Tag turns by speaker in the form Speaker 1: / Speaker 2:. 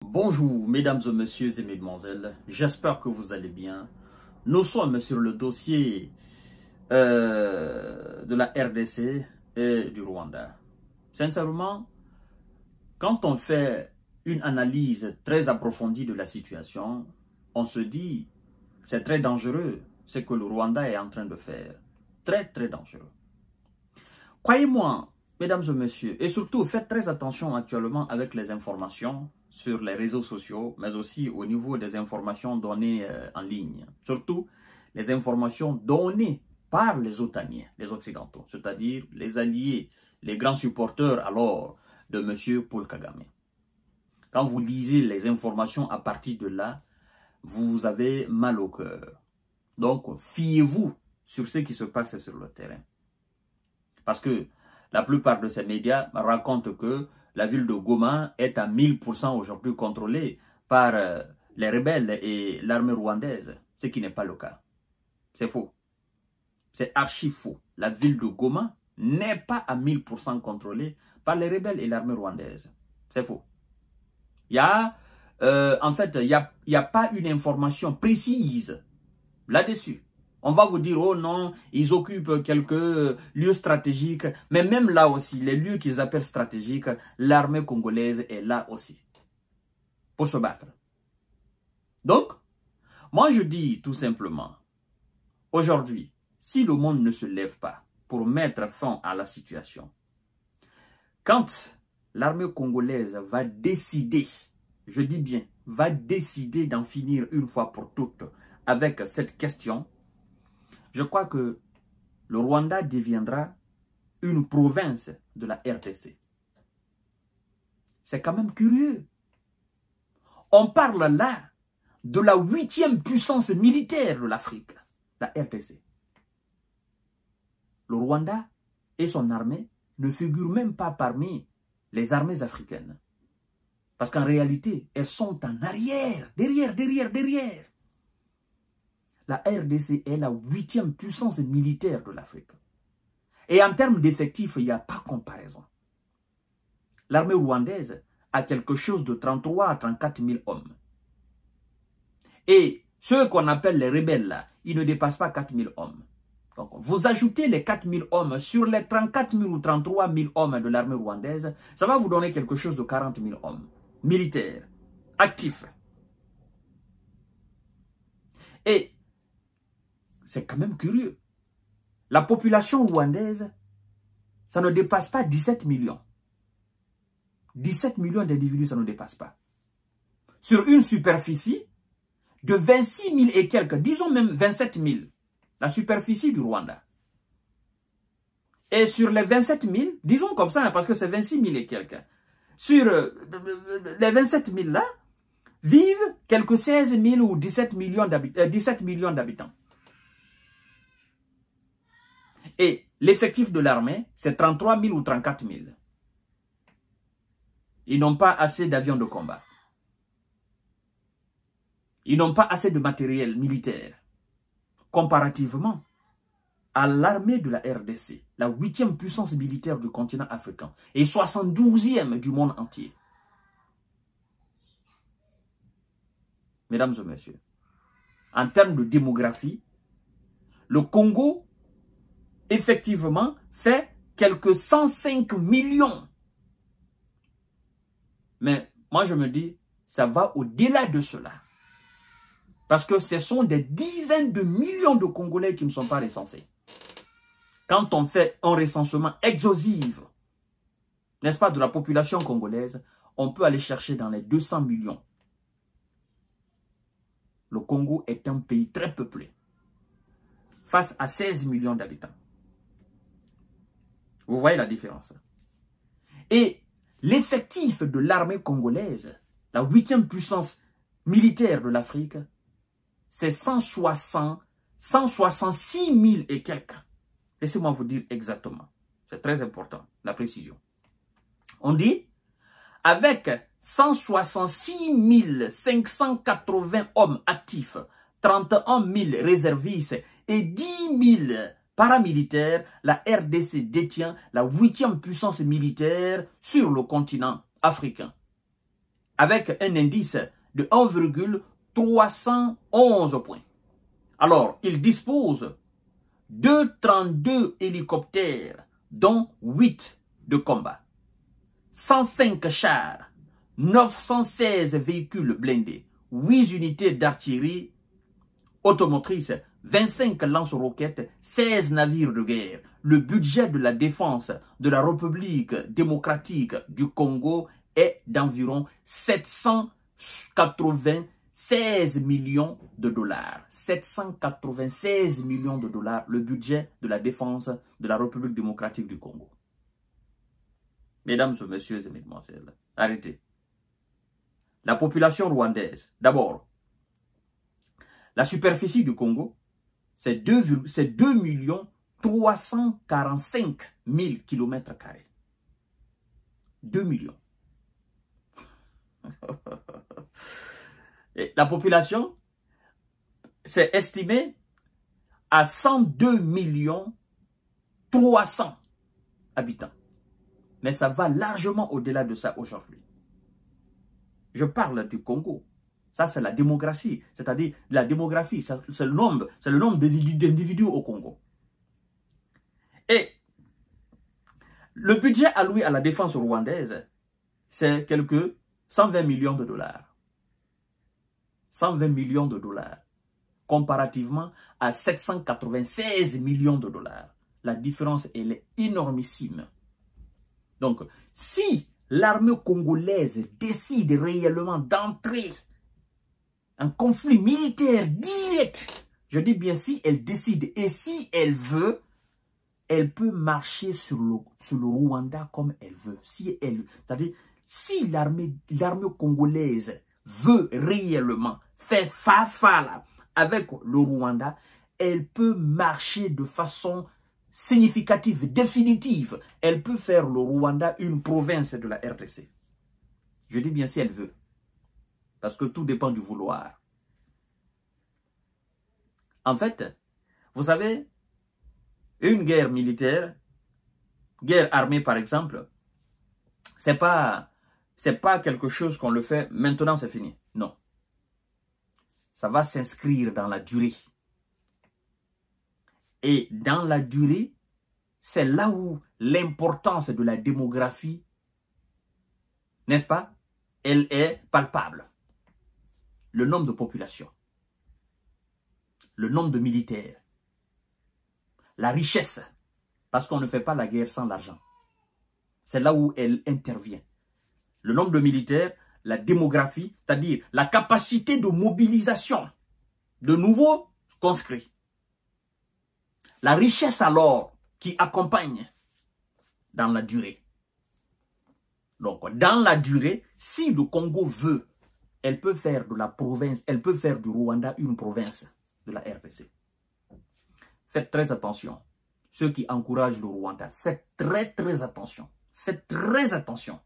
Speaker 1: Bonjour mesdames et messieurs et mesdemoiselles, j'espère que vous allez bien. Nous sommes sur le dossier de la RDC et du Rwanda. Sincèrement, quand on fait une analyse très approfondie de la situation, on se dit c'est très dangereux ce que le Rwanda est en train de faire. Très dangereux. Croyez-moi, mesdames et messieurs, et surtout faites très attention actuellement avec les informations sur les réseaux sociaux, mais aussi au niveau des informations données en ligne. Surtout les informations données par les otaniens, les occidentaux, c'est-à-dire les alliés, les grands supporters alors de M. Paul Kagame. Quand vous lisez les informations à partir de là, vous avez mal au cœur. Donc, fiez-vous sur ce qui se passe sur le terrain. Parce que la plupart de ces médias racontent que la ville de Goma est à 1000% aujourd'hui contrôlée par les rebelles et l'armée rwandaise, ce qui n'est pas le cas. C'est faux. C'est archi faux. La ville de Goma n'est pas à 1000% contrôlée par les rebelles et l'armée rwandaise. C'est faux. En fait, il n'y a pas une information précise là-dessus. On va vous dire, oh non, ils occupent quelques lieux stratégiques. Mais même là aussi, les lieux qu'ils appellent stratégiques, l'armée congolaise est là aussi. Pour se battre. Donc, moi je dis tout simplement, aujourd'hui, si le monde ne se lève pas pour mettre fin à la situation, quand l'armée congolaise va décider, je dis bien, va décider d'en finir une fois pour toutes avec cette question, je crois que le Rwanda deviendra une province de la RDC. C'est quand même curieux. On parle là de la 8e puissance militaire de l'Afrique, la RDC. Le Rwanda et son armée ne figurent même pas parmi les armées africaines. Parce qu'en réalité, elles sont en arrière, derrière. La RDC est la 8e puissance militaire de l'Afrique. Et en termes d'effectifs, il n'y a pas comparaison. L'armée rwandaise a quelque chose de 33 à 34 000 hommes. Et ceux qu'on appelle les rebelles, là, ils ne dépassent pas 4 000 hommes. Donc, vous ajoutez les 4 000 hommes sur les 34 000 ou 33 000 hommes de l'armée rwandaise, ça va vous donner quelque chose de 40 000 hommes militaires, actifs. Et c'est quand même curieux. La population rwandaise, ça ne dépasse pas 17 millions. 17 millions d'individus, ça ne dépasse pas. Sur une superficie de 26 000 et quelques, disons même 27 000, la superficie du Rwanda. Et sur les 27 000, disons comme ça, parce que c'est 26 000 et quelques, sur les 27 000 là, vivent quelques 16 000 ou 17 millions d'habitants. Et l'effectif de l'armée, c'est 33 000 ou 34 000. Ils n'ont pas assez d'avions de combat. Ils n'ont pas assez de matériel militaire. Comparativement à l'armée de la RDC, la 8e puissance militaire du continent africain et 72e du monde entier. Mesdames et messieurs, en termes de démographie, le Congo effectivement, fait quelques 105 millions. Mais moi, je me dis, ça va au-delà de cela. Parce que ce sont des dizaines de millions de Congolais qui ne sont pas recensés. Quand on fait un recensement exhaustif, n'est-ce pas, de la population congolaise, on peut aller chercher dans les 200 millions. Le Congo est un pays très peuplé, face à 16 millions d'habitants. Vous voyez la différence. Et l'effectif de l'armée congolaise, la 8e puissance militaire de l'Afrique, c'est 166 000 et quelques. Laissez-moi vous dire exactement. C'est très important, la précision. On dit, avec 166 580 hommes actifs, 31 000 réservistes et 10 000 paramilitaires, la RDC détient la 8e puissance militaire sur le continent africain. avec un indice de 1,311 points. Alors, il dispose de 32 hélicoptères, dont 8 de combat, 105 chars, 916 véhicules blindés, 8 unités d'artillerie automotrice, 25 lance-roquettes, 16 navires de guerre. Le budget de la défense de la République démocratique du Congo est d'environ 796 millions de dollars. 796 millions de dollars, le budget de la défense de la République démocratique du Congo. Mesdames, messieurs et mesdemoiselles, arrêtez. La population rwandaise, d'abord, la superficie du Congo, c'est 2 345 000 km². 2 millions. Et la population, c'est estimé à 102 300 habitants. Mais ça va largement au-delà de ça aujourd'hui. Je parle du Congo. Ça, c'est la démographie. C'est-à-dire, la démographie, c'est le nombre d'individus au Congo. Et le budget alloué à la défense rwandaise, c'est quelque 120 millions de dollars. 120 millions de dollars. Comparativement à 796 millions de dollars. La différence, elle est énormissime. Donc, si l'armée congolaise décide réellement d'entrer en conflit militaire direct, je dis bien si elle décide et si elle veut, elle peut marcher sur le Rwanda comme elle veut. C'est-à-dire, si l'armée congolaise veut réellement faire fa-fa avec le Rwanda, elle peut marcher de façon significative, définitive. Elle peut faire le Rwanda une province de la RDC. Je dis bien si elle veut. Parce que tout dépend du vouloir. En fait, vous savez, une guerre militaire, guerre armée par exemple, c'est pas quelque chose qu'on le fait maintenant c'est fini. Non. Ça va s'inscrire dans la durée. Et dans la durée, c'est là où l'importance de la démographie, n'est-ce pas, elle est palpable. Le nombre de population, le nombre de militaires, la richesse, parce qu'on ne fait pas la guerre sans l'argent. C'est là où elle intervient. Le nombre de militaires, la démographie, c'est-à-dire la capacité de mobilisation de nouveaux conscrits. La richesse alors qui accompagne dans la durée. Donc, dans la durée, si le Congo veut, elle peut faire de la province, elle peut faire du Rwanda une province de la RDC. Faites très attention. Ceux qui encouragent le Rwanda, faites très attention. Faites très attention.